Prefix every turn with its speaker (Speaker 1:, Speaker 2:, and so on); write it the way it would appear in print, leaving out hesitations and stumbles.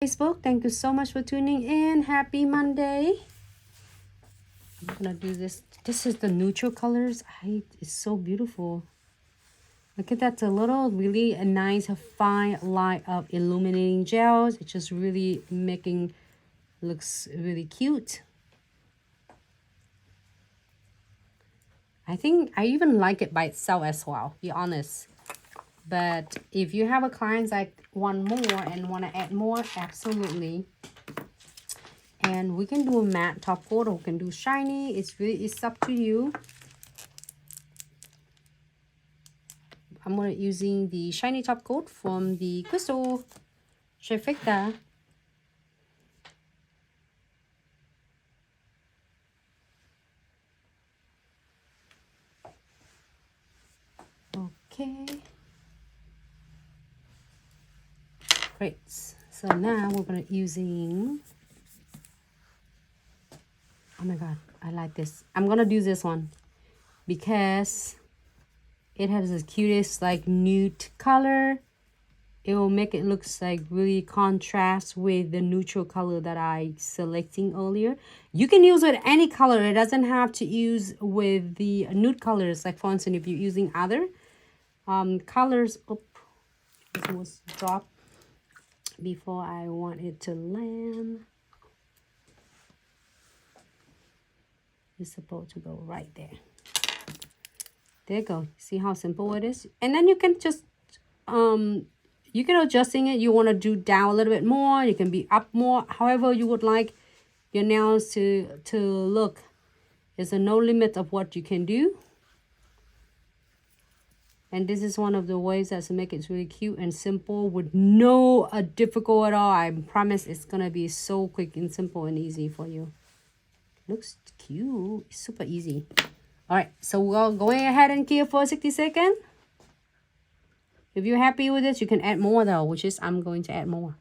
Speaker 1: Facebook. Thank you so much for tuning in. Happy Monday. I'm gonna do this. This is the neutral colors. It's so beautiful. Look at that, a little really a nice fine line of illuminating gels. It's just really making looks really cute. I think I even like it by itself as well, be honest. But if you have a client like want more and want to add more, absolutely. And we can do a matte top coat or we can do shiny. It's up to you. I'm gonna using the shiny top coat from the Crystal Trifecta. Okay. Great. So now we're gonna using. Oh my god, I like this. I'm gonna do this one because it has the cutest like nude color. It will make it looks like really contrast with the neutral color that I selecting earlier. You can use with any color. It doesn't have to use with the nude colors. Like for instance, if you're using other colors. Oh, it was dropped before I want it to land. It's supposed to go right there. There you go. See how simple it is? And then you can just you can adjusting it. You want to do down a little bit more, you can be up more, however you would like your nails to look. There's no limit of what you can do. And this is one of the ways that to make it really cute and simple with no difficult at all. I promise it's gonna be so quick and simple and easy for you. Looks cute. It's super easy. All right, so we're going ahead and keep for 60 seconds. If you're happy with this, you can add more though, which is I'm going to add more.